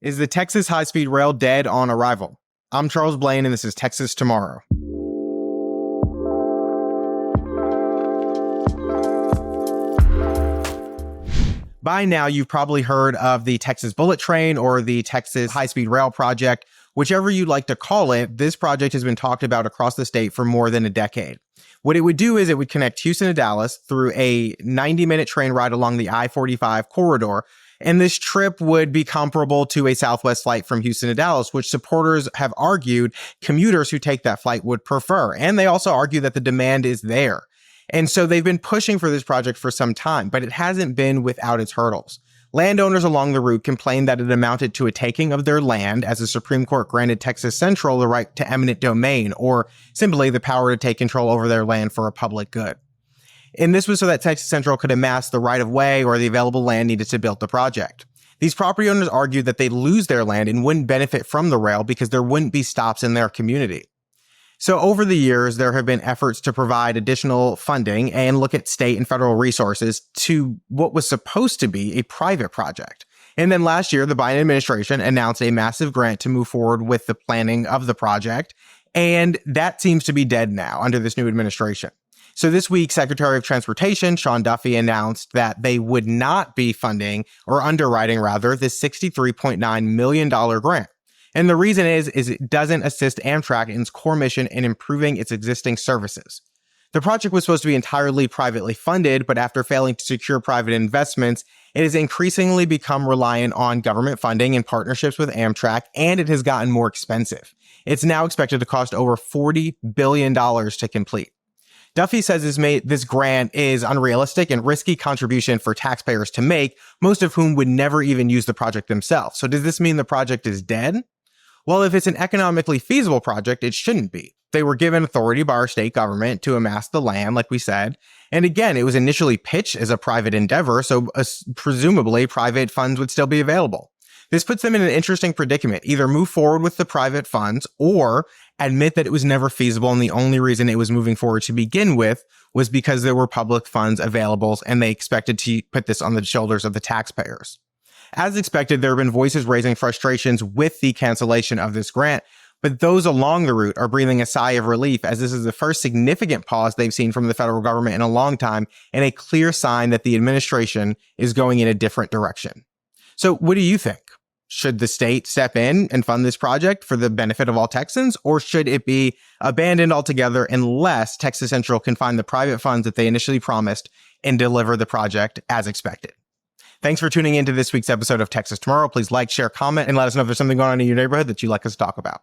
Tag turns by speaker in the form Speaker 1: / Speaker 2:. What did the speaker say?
Speaker 1: Is the Texas high-speed rail dead on arrival? I'm Charles Blaine, and this is Texas Tomorrow. By now, you've probably heard of the Texas Bullet Train or the Texas High-Speed Rail Project. Whichever you like to call it, this project has been talked about across the state for more than a decade. What it would do is it would connect Houston to Dallas through a 90-minute train ride along the I-45 corridor, and this trip would be comparable to a Southwest flight from Houston to Dallas, which supporters have argued commuters who take that flight would prefer. And they also argue that the demand is there. And so they've been pushing for this project for some time, but it hasn't been without its hurdles. Landowners along the route complained that it amounted to a taking of their land, as the Supreme Court granted Texas Central the right to eminent domain, or simply the power to take control over their land for a public good. And this was so that Texas Central could amass the right-of-way or the available land needed to build the project. These property owners argued that they'd lose their land and wouldn't benefit from the rail because there wouldn't be stops in their community. So over the years, there have been efforts to provide additional funding and look at state and federal resources to what was supposed to be a private project. And then last year, the Biden administration announced a massive grant to move forward with the planning of the project. And that seems to be dead now under this new administration. So this week, Secretary of Transportation Sean Duffy announced that they would not be funding or underwriting, rather, this $63.9 million grant. And the reason is it doesn't assist Amtrak in its core mission in improving its existing services. The project was supposed to be entirely privately funded, but after failing to secure private investments, it has increasingly become reliant on government funding and partnerships with Amtrak, and it has gotten more expensive. It's now expected to cost over $40 billion to complete. Duffy says this grant is unrealistic and risky contribution for taxpayers to make, most of whom would never even use the project themselves. So does this mean the project is dead? Well, if it's an economically feasible project, it shouldn't be. They were given authority by our state government to amass the land, like we said. And again, it was initially pitched as a private endeavor, so presumably private funds would still be available. This puts them in an interesting predicament. Either move forward with the private funds or admit that it was never feasible and the only reason it was moving forward to begin with was because there were public funds available and they expected to put this on the shoulders of the taxpayers. As expected, there have been voices raising frustrations with the cancellation of this grant, but those along the route are breathing a sigh of relief as this is the first significant pause they've seen from the federal government in a long time and a clear sign that the administration is going in a different direction. So what do you think? Should the state step in and fund this project for the benefit of all Texans, or should it be abandoned altogether unless Texas Central can find the private funds that they initially promised and deliver the project as expected? Thanks for tuning into this week's episode of Texas Tomorrow. Please like, share, comment, and let us know if there's something going on in your neighborhood that you'd like us to talk about.